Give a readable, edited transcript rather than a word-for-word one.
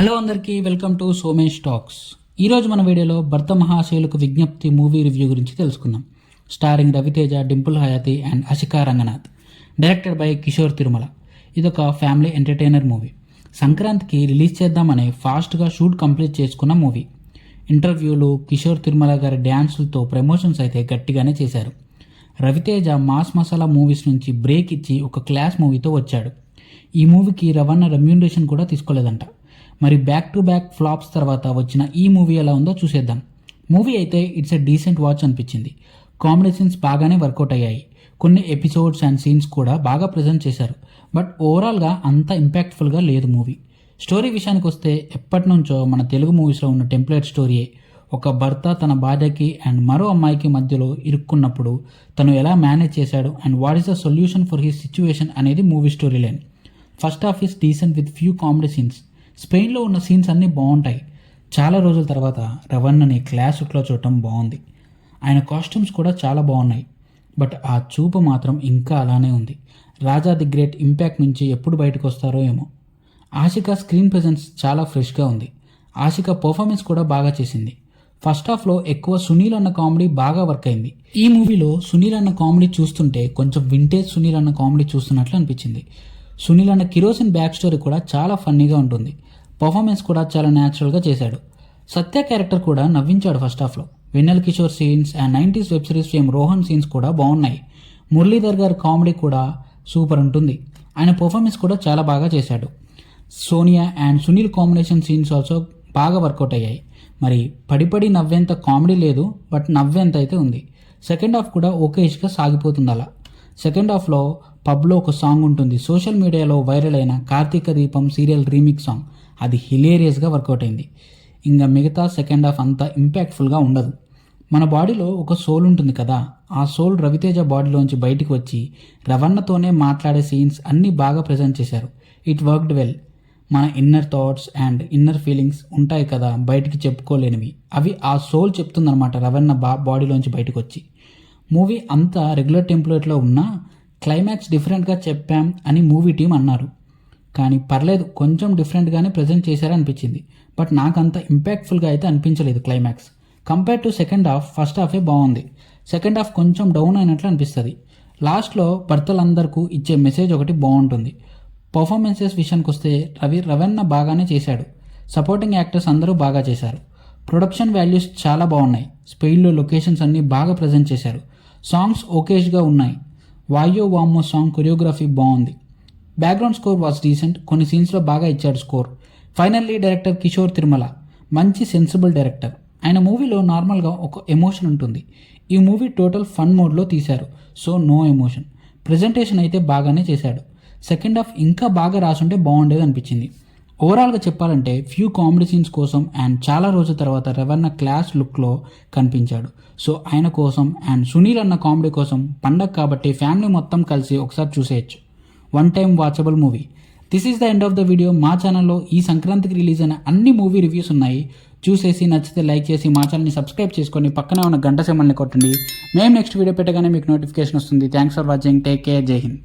Hello అందరికీ welcome to Somesh talks. ఈరోజు మన వీడియోలో భర్త మహాశయులకు విజ్ఞప్తి మూవీ రివ్యూ గురించి తెలుసుకుందాం. Starring Raviteja, Dimple Hayathi and అశికా Ranganath. Directed by Kishore Tirumala. ఇదొక ఫ్యామిలీ ఎంటర్టైనర్ మూవీ. సంక్రాంతికి రిలీజ్ చేద్దామని ఫాస్ట్గా షూట్ కంప్లీట్ చేసుకున్న మూవీ. ఇంటర్వ్యూలు, కిషోర్ తిరుమల గారి డ్యాన్సులతో ప్రమోషన్స్ అయితే గట్టిగానే చేశారు. రవితేజ మాస్ మసాలా మూవీస్ నుంచి బ్రేక్ ఇచ్చి ఒక క్లాస్ మూవీతో వచ్చాడు. ఈ మూవీకి రవాణా రెమ్యూనరేషన్ కూడా తీసుకోలేదంట. మరి బ్యాక్ టు బ్యాక్ ఫ్లాప్స్ తర్వాత వచ్చిన ఈ మూవీ ఎలా ఉందో చూసేద్దాం. మూవీ అయితే ఇట్స్ ఎ డీసెంట్ వాచ్ అనిపించింది. కామెడీ సీన్స్ బాగానే వర్కౌట్ అయ్యాయి. కొన్ని ఎపిసోడ్స్ అండ్ సీన్స్ కూడా బాగా ప్రజెంట్ చేశారు. బట్ ఓవరాల్గా అంత ఇంపాక్ట్ఫుల్గా లేదు మూవీ. స్టోరీ విషయానికి వస్తే ఎప్పటి నుంచో మన తెలుగు మూవీస్లో ఉన్న టెంప్లెట్ స్టోరీయే. ఒక భర్త తన భార్యకి అండ్ మరో అమ్మాయికి మధ్యలో ఇరుక్కున్నప్పుడు తను ఎలా మేనేజ్ చేశాడు and what is the solution for his situation అనేది movie story line. First half is decent with few comedy scenes. స్పెయిన్లో ఉన్న సీన్స్ అన్నీ బాగుంటాయి. చాలా రోజుల తర్వాత రవణని క్లాస్ లుక్లో చూడటం బాగుంది. ఆయన కాస్ట్యూమ్స్ కూడా చాలా బాగున్నాయి. బట్ ఆ చూపు మాత్రం ఇంకా అలానే ఉంది. రాజా ది గ్రేట్ ఇంపాక్ట్ నుంచి ఎప్పుడు బయటకు వస్తారో ఏమో. ఆశిక స్క్రీన్ ప్రెజెన్స్ చాలా ఫ్రెష్గా ఉంది. ఆశిక పర్ఫార్మెన్స్ కూడా బాగా చేసింది. ఫస్ట్ హాఫ్లో ఎక్కువ సునీల్ అన్న కామెడీ బాగా వర్క్ అయింది. ఈ మూవీలో సునీల్ అన్న కామెడీ చూస్తుంటే కొంచెం వింటేజ్ సునీల్ అన్న కామెడీ చూస్తున్నట్లు అనిపించింది. సునీల్ అన్న కిరోసిన్ బ్యాక్ స్టోరీ కూడా చాలా ఫన్నీగా ఉంటుంది. పర్ఫార్మెన్స్ కూడా చాలా న్యాచురల్గా చేశాడు. సత్య క్యారెక్టర్ కూడా నవ్వించాడు ఫస్ట్ హాఫ్లో. Vennela Kishore scenes and 90s web series fame Rohan scenes కూడా బాగున్నాయి. మురళీధర్ గారి కామెడీ కూడా సూపర్ ఉంటుంది. ఆయన పర్ఫార్మెన్స్ కూడా చాలా బాగా చేశాడు. Sonia and Sunil combination scenes also బాగా వర్కౌట్ అయ్యాయి. మరి పడి నవ్వేంత కామెడీ లేదు, బట్ నవ్వేంత అయితే ఉంది. సెకండ్ హాఫ్ కూడా ఓకేష్గా సాగిపోతుంది. అలా సెకండ్ హాఫ్లో పబ్లో ఒక సాంగ్ ఉంటుంది. సోషల్ మీడియాలో వైరల్ అయిన కార్తీక దీపం సీరియల్ రీమిక్స్ సాంగ్. అది హిలేరియస్గా వర్కౌట్ అయింది. ఇంకా మిగతా సెకండ్ హాఫ్ అంత ఇంపాక్ట్ఫుల్గా ఉండదు. మన బాడీలో ఒక సోల్ ఉంటుంది కదా, ఆ సోల్ రవితేజ బాడీలోంచి బయటికి వచ్చి రవణతోనే మాట్లాడే సీన్స్ అన్నీ బాగా ప్రజెంట్ చేశారు. It worked well. మన inner thoughts and inner feelings ఉంటాయి కదా, బయటికి చెప్పుకోలేనివి, అవి ఆ సోల్ చెప్తుందన్నమాట రవణ బాడీలోంచి బయటకు వచ్చి. మూవీ అంతా రెగ్యులర్ టెంప్లేట్లో ఉన్నా క్లైమాక్స్ డిఫరెంట్గా చెప్పాం అని మూవీ టీం అన్నారు. కానీ పర్లేదు, కొంచెం డిఫరెంట్గానే ప్రజెంట్ చేశారనిపించింది. బట్ నాకు అంత ఇంపాక్ట్ఫుల్గా అయితే అనిపించలేదు climax. Compare to second half, first హాఫే బాగుంది. సెకండ్ హాఫ్ కొంచెం డౌన్ అయినట్లు అనిపిస్తుంది. లాస్ట్లో భర్తలందరికీ ఇచ్చే మెసేజ్ ఒకటి బాగుంటుంది. పర్ఫార్మెన్సెస్ విషయానికి వస్తే రవణ బాగానే చేశాడు. సపోర్టింగ్ యాక్టర్స్ అందరూ బాగా చేశారు. ప్రొడక్షన్ వాల్యూస్ చాలా బాగున్నాయి. స్పెయిన్లో లొకేషన్స్ అన్నీ బాగా ప్రజెంట్ చేశారు. సాంగ్స్ ఓకేష్గా ఉన్నాయి. వాయో వామ్మో సాంగ్ కొరియోగ్రఫీ బాగుంది. Background score was decent. కొన్ని సీన్స్లో బాగా ఇచ్చాడు score. Finally director Kishore Tirumala మంచి సెన్సిబుల్ డైరెక్టర్. ఆయన మూవీలో నార్మల్గా ఒక ఎమోషన్ ఉంటుంది. ఈ మూవీ టోటల్ ఫన్ మోడ్లో తీశారు, సో నో ఎమోషన్. ప్రజెంటేషన్ అయితే బాగానే చేశాడు. సెకండ్ హాఫ్ ఇంకా బాగా రాసుంటే బాగుండేది అనిపించింది. ఓవరాల్గా చెప్పాలంటే ఫ్యూ కామెడీ సీన్స్ కోసం అండ్ చాలా రోజుల తర్వాత రవణ క్లాస్ లుక్లో కనిపించాడు. సో ఆయన కోసం అండ్ సునీల్ అన్న కామెడీ కోసం పండగ కాబట్టి ఫ్యామిలీ మొత్తం కలిసి ఒకసారి చూసేయచ్చు. One time watchable movie. This is the end of the video. మా ఛానల్లో ఈ సంక్రాంతికి రిలీజ్ అయిన అన్ని మూవీ రివ్యూస్ ఉన్నాయి. చూసేసి నచ్చితే లైక్ చేసి మా ఛానల్ని సబ్స్క్రైబ్ చేసుకొని పక్కనే ఉన్న గంట సింబల్ని కొట్టండి. మేము నెక్స్ట్ వీడియో పెట్టగానే మీకు నోటిఫికేషన్ వస్తుంది. Thanks for watching. Take care. జై హింద్.